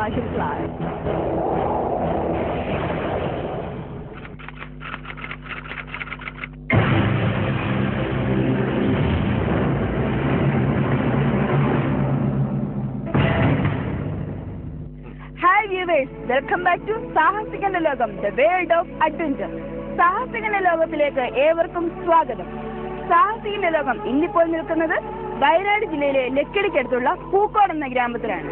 Kashif fly. Hi viewers, welcome back to Sahasikante Lokam, the world of adventure. Sahasikante Lokathilekku ഏവർക്കും സ്വാഗതം. സാഹസികന്റെ ലോകം ഇന്നിപ്പോൾ നിൽക്കുന്നത് വയനാട് ജില്ലയിലെ ലക്കിടിക്കടുത്തുള്ള പൂക്കോട് എന്ന ഗ്രാമത്തിലാണ്.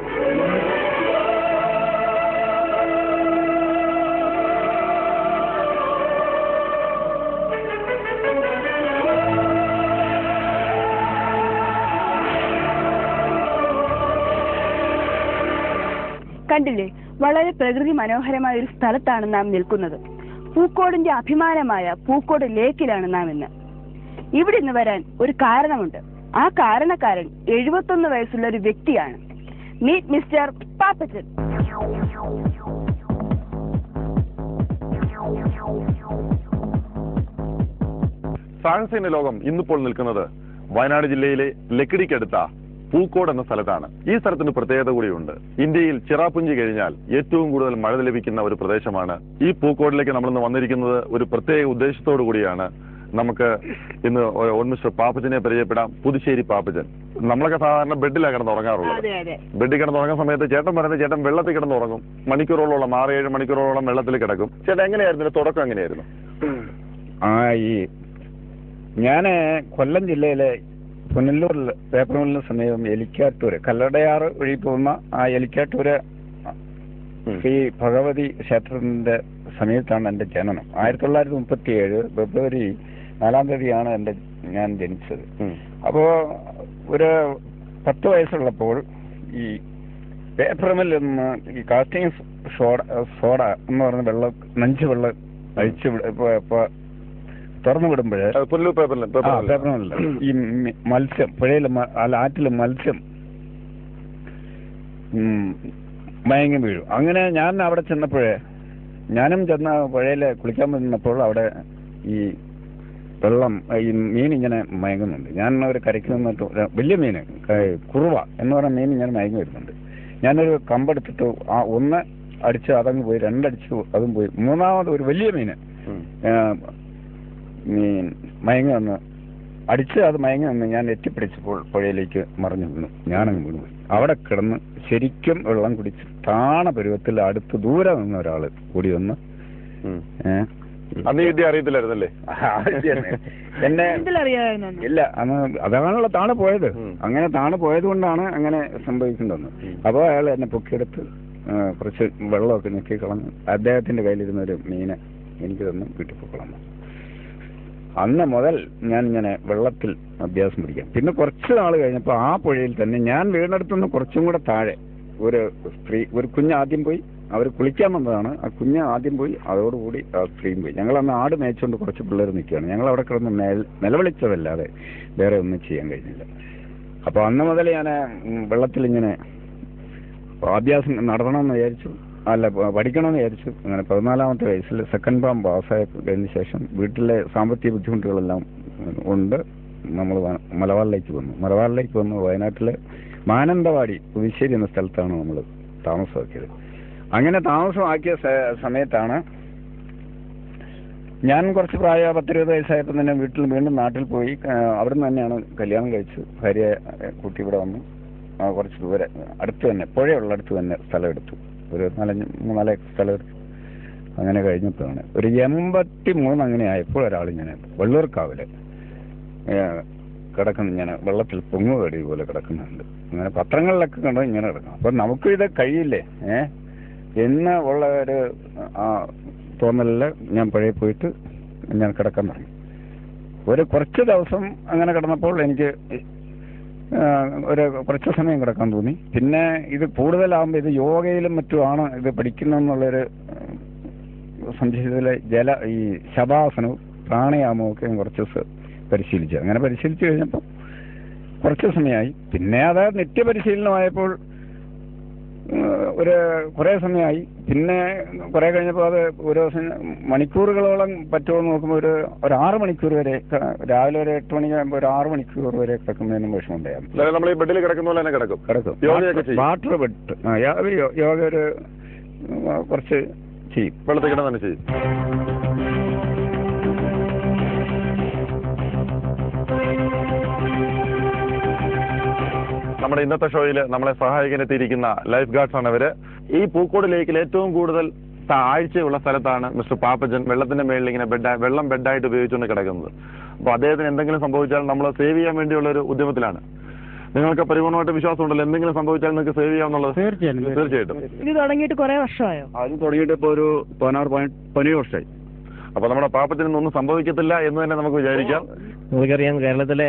കണ്ടില്ലേ, വളരെ പ്രകൃതി മനോഹരമായ ഒരു സ്ഥലത്താണ് നാം നിൽക്കുന്നത്. പൂക്കോടിന്റെ അഭിമാനമായ പൂക്കോട് ലേക്കിലാണ് നാം ഇന്ന്. ഇവിടെ ഇന്ന് വരാൻ ഒരു കാരണമുണ്ട്. ആ കാരണക്കാരൻ 71 വയസ്സുള്ള ഒരു വ്യക്തിയാണ്. Meet mister Pappachan. സാഹസിക ലോകം ഇന്നിപ്പോൾ നിൽക്കുന്നത് വയനാട് ജില്ലയിലെ ലക്കിടിക്കടുത്ത പൂക്കോട് എന്ന സ്ഥലത്താണ്. ഈ സ്ഥലത്തിന് പ്രത്യേകത കൂടിയുണ്ട്. ഇന്ത്യയിൽ ചിറാപുഞ്ചി കഴിഞ്ഞാൽ ഏറ്റവും കൂടുതൽ മഴ ലഭിക്കുന്ന ഒരു പ്രദേശമാണ്. ഈ പൂക്കോടിലേക്ക് നമ്മളിന്ന് വന്നിരിക്കുന്നത് ഒരു പ്രത്യേക ഉദ്ദേശത്തോടു കൂടിയാണ്. നമുക്ക് ഇന്ന് മിസ്റ്റർ പാപ്പച്ചനെ പരിചയപ്പെടാം. പുതുശ്ശേരി പാപ്പച്ചൻ. നമ്മളൊക്കെ സാധാരണ ബെഡിലാണ് കിടന്നുറങ്ങാറുള്ളത്. ബെഡിൽ കിടന്നുറങ്ങുന്ന സമയത്ത് ചേട്ടൻ പറയുന്നത് ചേട്ടൻ വെള്ളത്തിൽ കിടന്നുറങ്ങും. മണിക്കൂറോളം 6-7 മണിക്കൂറോളം വെള്ളത്തിൽ കിടക്കും. ചേട്ടൻ എങ്ങനെയായിരുന്നു തുടക്കം? എങ്ങനെയായിരുന്നു? ഞാന് കൊല്ലം ജില്ലയിലെ പുനലൂരിൽ പേപ്പറൂരിന് സമീപം എലിക്കാട്ടൂര് കല്ലടയാറ് വഴി പോകുന്ന ആ എലിക്കാട്ടൂര് ശ്രീ ഭഗവതി ക്ഷേത്രത്തിന്റെ സമീപത്താണ് എന്റെ ജനനം. 1937 ഫെബ്രുവരി 4-ാം തീയതിയാണ് ഞാൻ ജനിച്ചത്. അപ്പോ ഒരു 10 വയസ്സുള്ളപ്പോൾ ഈ പേപ്പറമിൽ നിന്ന് ഈ കാസ്റ്റിംഗ് സോഡ എന്ന് പറഞ്ഞ വെള്ളം നഞ്ച് വെള്ളം അഴിച്ചു തുറന്നു വിടുമ്പോഴേ പേപ്പറിൽ ഈ മത്സ്യം പുഴയില് ആറ്റില് മത്സ്യം മയങ്ങി വീഴും. അങ്ങനെ ഞാൻ അവിടെ ചെന്നപ്പോഴേ ഞാനും ചെന്ന പുഴയില് കുളിക്കാൻ നിന്നപ്പോൾ അവിടെ ഈ വെള്ളം ഈ മീൻ ഇങ്ങനെ മയങ്ങുന്നുണ്ട്. ഞാൻ ഒരു കരയ്ക്ക് നിന്നിട്ട് വലിയ മീന് കുറുവ എന്ന് പറയുന്ന മീൻ ഇങ്ങനെ മയങ്ങി വരുന്നുണ്ട്. ഞാനൊരു കമ്പെടുത്തിട്ട് ഒന്ന് അടിച്ച് അതങ്ങ് പോയി, 2 അടിച്ചു അതും പോയി, 3-ാമത് ഒരു വലിയ മീന് മയങ്ങി വന്ന് അടിച്ച് അത് മയങ്ങി വന്ന് ഞാൻ എത്തിപ്പിടിച്ചപ്പോൾ പുഴയിലേക്ക് മറിഞ്ഞു വീണു. ഞാനങ്ങ് വീണുപോയി. അവിടെ കിടന്ന് ശരിക്കും വെള്ളം കുടിച്ച് താണ പരുവത്തിൽ അടുത്ത് ദൂരെ നിന്ന് ഒരാള് കൂടി വന്ന് അറിയത്തില്ലായിരുന്നല്ലേ എന്നെ ഇല്ല, അന്ന് അതാണല്ലോ താണു പോയത്. അങ്ങനെ താണു പോയത് കൊണ്ടാണ് അങ്ങനെ സംഭവിക്കേണ്ടത്. അപ്പോൾ അയാൾ എന്നെ പൊക്കിയെടുത്ത് കുറച്ച് വെള്ളമൊക്കെ ഞെക്കി കളഞ്ഞു. അദ്ദേഹത്തിന്റെ കയ്യിലിരുന്ന ഒരു മീനെ എനിക്ക് തന്നു വീട്ടിൽ പൊക്കളന്നു. അന്ന് മുതൽ ഞാൻ ഇങ്ങനെ വെള്ളത്തിൽ അഭ്യാസം പിടിക്കാം. പിന്നെ കുറച്ച് നാൾ കഴിഞ്ഞപ്പോൾ ആ പുഴയിൽ തന്നെ ഞാൻ വീടിനടുത്തുനിന്ന് കുറച്ചും കൂടെ താഴെ ഒരു കുഞ്ഞ് ആദ്യം പോയി. അവർ കുളിക്കാൻ വന്നതാണ്. ആ കുഞ്ഞ് ആദ്യം പോയി, അതോടുകൂടി ആ സ്ത്രീയും പോയി. ഞങ്ങളന്ന് ആട് മേയിച്ചുകൊണ്ട് കുറച്ച് പിള്ളേർ നിൽക്കുകയാണ്. ഞങ്ങൾ അവിടെ കിടന്ന് നിലവിളിച്ചതല്ലാതെ വേറെ ഒന്നും ചെയ്യാൻ കഴിഞ്ഞില്ല. അപ്പോൾ അന്ന് മുതൽ ഞാൻ വെള്ളത്തിൽ ഇങ്ങനെ അഭ്യാസം നടത്തണമെന്ന് വിചാരിച്ചു, അല്ല പഠിക്കണമെന്ന് വിചാരിച്ചു. അങ്ങനെ 14-ാമത്തെ വയസ്സിൽ സെക്കൻഡ് പാം പാസ്സായതിന് ശേഷം വീട്ടിലെ സാമ്പത്തിക ബുദ്ധിമുട്ടുകളെല്ലാം ഉണ്ട്. നമ്മൾ മലബാറിലേക്ക് വന്നു. വയനാട്ടിലെ മാനന്തവാടി പുതുശ്ശേരി എന്ന സ്ഥലത്താണ് നമ്മൾ താമസമാക്കിയത്. അങ്ങനെ താമസമാക്കിയ സമയത്താണ് ഞാൻ കുറച്ച് പ്രായം 10-20 വയസ്സായപ്പോൾ തന്നെ വീണ്ടും നാട്ടിൽ പോയി. അവിടെ നിന്ന് തന്നെയാണ് കല്യാണം കഴിച്ച് ഭാര്യയെ കൂട്ടി ഇവിടെ വന്നു. കുറച്ച് ദൂരെ അടുത്ത് തന്നെ പുഴയുള്ള അടുത്ത് തന്നെ സ്ഥലം എടുത്തു. ഒരു 3-4 സ്ഥലം എടുത്തു. അങ്ങനെ കഴിഞ്ഞപ്പോഴാണ് ഒരു 83 അങ്ങനെ ആയപ്പോൾ ഒരാളിങ്ങനെ വെള്ളൂർക്കാവില് കിടക്കുന്ന ഇങ്ങനെ വെള്ളത്തിൽ പൊങ്ങുകടി പോലെ കിടക്കുന്നുണ്ട്. അങ്ങനെ പത്രങ്ങളിലൊക്കെ കണ്ടോ ഇങ്ങനെ കിടക്കണം. അപ്പൊ നമുക്ക് ഇത് കഴിയില്ലേ എന്ന് ഉള്ള ഒരു തോന്നലില് ഞാൻ പുഴയിൽ പോയിട്ട് ഞാൻ കിടക്കാൻ തുടങ്ങി. കുറച്ച് ദിവസം അങ്ങനെ കിടന്നപ്പോൾ എനിക്ക് കുറച്ച് സമയം കിടക്കാൻ തോന്നി. പിന്നെ ഇത് കൂടുതലാകുമ്പോൾ ഇത് യോഗയിലും മറ്റുമാണ് ഇത് പഠിക്കുന്നതെന്നുള്ളൊരു സംശയത്തിലെ ഈ ശവാസനവും പ്രാണായാമവും ഒക്കെ കുറച്ച് പരിശീലിച്ചു. അങ്ങനെ പരിശീലിച്ചു കഴിഞ്ഞപ്പോൾ കുറച്ച് സമയമായി. പിന്നെ അത് നിത്യപരിശീലനമായപ്പോൾ കുറേ സമയമായി. പിന്നെ കുറെ കഴിഞ്ഞപ്പോൾ അത് ഒരു ദിവസം മണിക്കൂറുകളോളം പറ്റുമോ നോക്കുമ്പോൾ ഒരു 6 മണിക്കൂർ വരെ, രാവിലെ ഒരു 8 മണിയാകുമ്പോൾ ഒരു 6 മണിക്കൂർ വരെ കിടക്കുന്നതിനും വിഷമം ഉണ്ടായിരുന്നു. നമ്മൾ ഈ ബെഡിൽ കിടക്കുന്ന പോലെ തന്നെ കിടക്കും. വാട്ടർ ബെഡ് യോഗ ഒരു കുറച്ച് ചെയ്യും, വെള്ളത്തിൽ കിടന്ന് തന്നെ ചെയ്യും. നമ്മുടെ ഇന്നത്തെ ഷോയിൽ നമ്മളെ സഹായിക്കാനെത്തിയിരിക്കുന്ന ലൈഫ് ഗാർഡ്സ് ആണ് ഇവര്. ഈ പൂക്കോട് ലേക്കിൽ ഏറ്റവും കൂടുതൽ ആഴ്ചയുള്ള സ്ഥലത്താണ് മിസ്റ്റർ പാപ്പച്ചൻ വെള്ളത്തിന്റെ മേളിൽ ഇങ്ങനെ വെള്ളം ബെഡായിട്ട് ഉപയോഗിച്ചുകൊണ്ട് കിടക്കുന്നത്. അപ്പൊ അദ്ദേഹത്തിന് എന്തെങ്കിലും സംഭവിച്ചാൽ നമ്മൾ സേവ് ചെയ്യാൻ വേണ്ടിയുള്ള ഒരു ഉദ്യമത്തിലാണ്. നിങ്ങൾക്ക് പരിപൂർണമായിട്ട് വിശ്വാസം ഉണ്ടല്ലോ എന്തെങ്കിലും സംഭവിച്ചാൽ നിങ്ങൾക്ക് സേവ് ചെയ്യാമെന്നുള്ളത്? തീർച്ചയായിട്ടും. ഇത് തുടങ്ങിയിട്ട് കുറെ വർഷമായോ? അത് തുടങ്ങിയിട്ട് ഇപ്പോൾ ഒരു 16-17 വർഷമായി. അപ്പൊ നമ്മുടെ പാപ്പത്തിനൊന്നും സംഭവിക്കത്തില്ല എന്ന് തന്നെ നമുക്ക് വിചാരിക്കാം. നമുക്കറിയാം കേരളത്തിലെ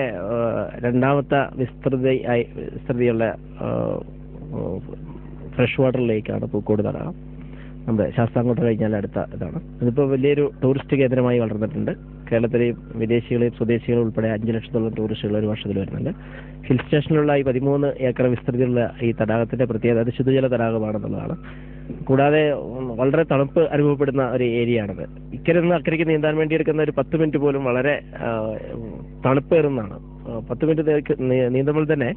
രണ്ടാമത്തെ വിസ്തൃതിയുള്ള ഫ്രഷ് വാട്ടർ ലേക്കാണ് പൂക്കോട് തടാകം. നമ്മുടെ ശാസ്താംകോട്ട കഴിഞ്ഞാൽ അടുത്ത ഇതാണ്. ഇതിപ്പോൾ വലിയൊരു ടൂറിസ്റ്റ് കേന്ദ്രമായി വളർന്നിട്ടുണ്ട്. കേരളത്തിലെയും വിദേശികളെയും സ്വദേശികളും ഉൾപ്പെടെ 5 ലക്ഷത്തോളം ടൂറിസ്റ്റുകൾ ഒരു വർഷത്തിൽ വരുന്നുണ്ട്. ഹിൽ സ്റ്റേഷനിലുള്ള ഈ 13 ഏക്കർ വിസ്തൃതിയുള്ള ഈ തടാകത്തിന്റെ പ്രത്യേകത അത് ശുദ്ധജല തടാകമാണെന്നുള്ളതാണ്. കൂടാതെ വളരെ തണുപ്പ് അനുഭവപ്പെടുന്ന ഒരു ഏരിയ ആണിത്. ഇക്കരെ നിന്ന് അക്കരയ്ക്ക് നീന്താൻ വേണ്ടി എടുക്കുന്ന ഒരു 10 മിനിറ്റ് പോലും വളരെ തണുപ്പേറുന്നതാണ്. 10 മിനിറ്റ് നീന്തുമ്പോൾ തന്നെ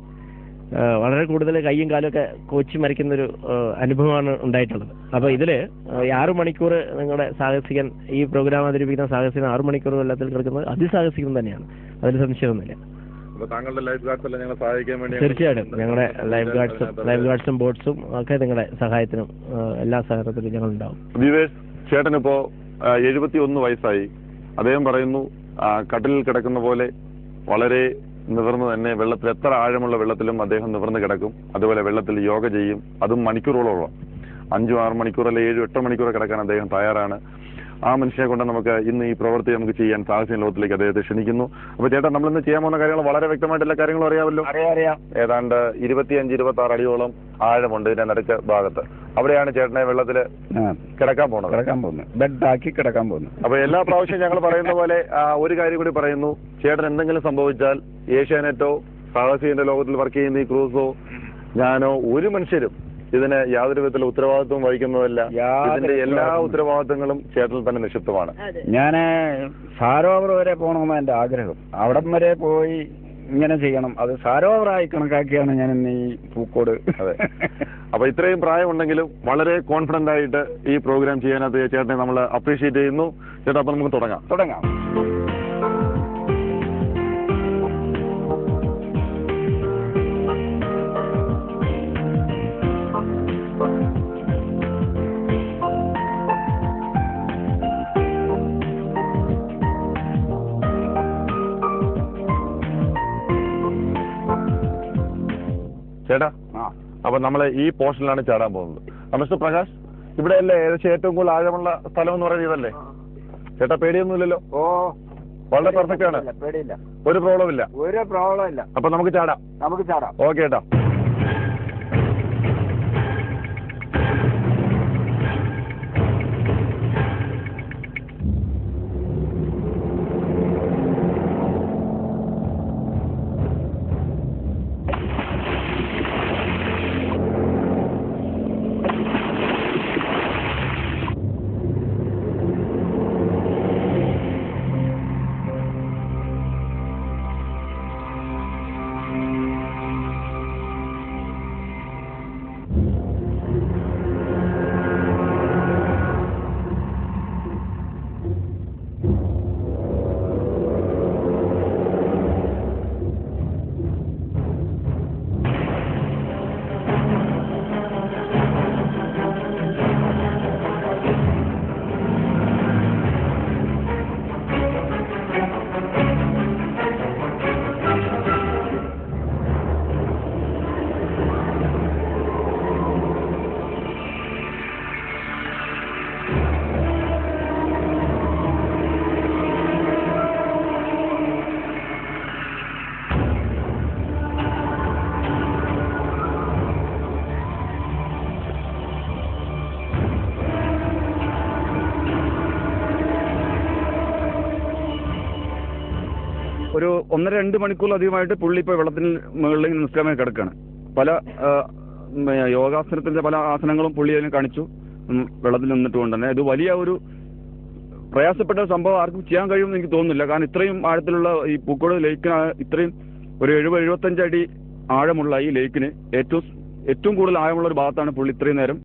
വളരെ കൂടുതൽ കൈയും കാലും ഒക്കെ കോച്ചി മരിക്കുന്നൊരു അനുഭവമാണ് ഉണ്ടായിട്ടുള്ളത്. അപ്പൊ ഇതില് 6 മണിക്കൂർ നിങ്ങളുടെ സാഹസികൻ ഈ പ്രോഗ്രാം അവതരിപ്പിക്കുന്ന സാഹസികൻ 6 മണിക്കൂർ വെള്ളത്തിൽ കിടക്കുന്നത് അതിസാഹസികം തന്നെയാണ്, അതിൽ സംശയമൊന്നുമില്ല. താങ്കളുടെ ലൈഫ് ഗാർഡ്സ് എല്ലാം ഞങ്ങളെ സഹായിക്കാൻ വേണ്ടി തീർച്ചയായിട്ടും ഞങ്ങളുടെ ലൈഫ് ഗാർഡ്സും ബോട്ട്സും ഒക്കെ നിങ്ങളുടെ സഹായത്തിനും എല്ലാ സഹകരണത്തിലും ഞങ്ങൾ ഉണ്ടാവും. വിവേഷ് ചേട്ടനിപ്പോ 71 വയസ്സായി. അദ്ദേഹം പറയുന്നു കട്ടിലിൽ കിടക്കുന്ന പോലെ വളരെ നിവർന്ന് തന്നെ വെള്ളത്തിൽ എത്ര ആഴമുള്ള വെള്ളത്തിലും അദ്ദേഹം നിവർന്ന് കിടക്കും. അതുപോലെ വെള്ളത്തിൽ യോഗ ചെയ്യും, അതും മണിക്കൂറുകളോളം 5-6 മണിക്കൂർ അല്ലെ 7-8 മണിക്കൂർ കിടക്കാൻ അദ്ദേഹം തയ്യാറാണ്. ആ മനുഷ്യനെ കൊണ്ട് നമുക്ക് ഇന്ന് ഈ പ്രവൃത്തി നമുക്ക് ചെയ്യാൻ സാഹസിക ലോകത്തിലേക്ക് അദ്ദേഹത്തെ ക്ഷണിക്കുന്നു. അപ്പൊ ചേട്ടാ നമ്മളിന്ന് ചെയ്യാൻ പോകുന്ന കാര്യങ്ങൾ വളരെ വ്യക്തമായിട്ട് എല്ലാ കാര്യങ്ങളും അറിയാമല്ലോ? അറിയാം. ഏതാണ്ട് 25-26 അടിയോളം ആഴമുണ്ട് ഇതിന്റെ നടുക്ക് ഭാഗത്ത്. അവിടെയാണ് ചേട്ടനെ വെള്ളത്തില് കിടക്കാൻ പോകുന്നത്, ബെഡാക്കി കിടക്കാൻ പോകുന്നത്. അപ്പൊ എല്ലാ പ്രാവശ്യവും ഞങ്ങൾ പറയുന്ന പോലെ ഒരു കാര്യം കൂടി പറയുന്നു. ചേട്ടൻ എന്തെങ്കിലും സംഭവിച്ചാൽ ഏഷ്യാനെറ്റോ സാഹസികന്റെ ലോകത്തിൽ വർക്ക് ചെയ്യുന്ന ഈ ക്രൂസോ ഞാനോ ഒരു മനുഷ്യരും ഇതിന് യാതൊരു വിധത്തിലുള്ള ഉത്തരവാദിത്വം വഹിക്കുന്നതല്ല. ഇതിന്റെ എല്ലാ ഉത്തരവാദിത്വങ്ങളും ചേട്ടനിൽ തന്നെ നിക്ഷിപ്തമാണ്. ഞാൻ സാരോവർ വരെ പോകണമെന്ന് എന്റെ ആഗ്രഹം. അവിടം വരെ പോയി ഇങ്ങനെ ചെയ്യണം. അത് സാരോവറായി കണക്കാക്കിയാണ് ഞാൻ ഇന്ന് ഈ പൂക്കോട്. അതെ. അപ്പൊ ഇത്രയും പ്രായമുണ്ടെങ്കിലും വളരെ കോൺഫിഡന്റ് ആയിട്ട് ഈ പ്രോഗ്രാം ചെയ്യാനകത്ത് ചേട്ടനെ നമ്മൾ അപ്രീഷിയേറ്റ് ചെയ്യുന്നു. ചേട്ടാ അപ്പൊ നമുക്ക് തുടങ്ങാം. ചേട്ടാ അപ്പൊ നമ്മള് ഈ പോർഷനിലാണ് ചാടാൻ പോകുന്നത്. മിസ്റ്റർ പ്രകാശ്, ഇവിടെ അല്ലേ ഏകദേശം ഏറ്റവും കൂടുതൽ ആഴമുള്ള സ്ഥലം എന്ന് പറയുന്നത് ഇതല്ലേ? ചേട്ടാ പേടിയൊന്നുമില്ലല്ലോ? വളരെ പെർഫെക്റ്റ് ആണ്, പേടിയില്ല, ഒരു പ്രോബ്ലം ഇല്ല. അപ്പൊ നമുക്ക് ചാടാം. ഓക്കെ ചേട്ടാ. ഒരു 1-2 മണിക്കൂറിലധികമായിട്ട് പുള്ളി ഇപ്പോൾ വെള്ളത്തിന് മുകളിൽ നിസ്കാരമായി കിടക്കുകയാണ്. പല യോഗാസനത്തിന്റെ പല ആസനങ്ങളും പുള്ളി അതിനെ കാണിച്ചു. വെള്ളത്തിൽ നിന്നിട്ടുകൊണ്ട് തന്നെ ഇത് വലിയ ഒരു പ്രയാസപ്പെട്ട സംഭവം ആർക്കും ചെയ്യാൻ കഴിയുമെന്ന് എനിക്ക് തോന്നുന്നില്ല. കാരണം ഇത്രയും ആഴത്തിലുള്ള ഈ പൂക്കോട് ലേക്കിന് ഇത്രയും ഒരു 70-75 അടി ആഴമുള്ള ഈ ലേക്കിന് ഏറ്റവും കൂടുതൽ ആഴമുള്ള ഒരു ഭാഗത്താണ് പുള്ളി ഇത്രയും നേരം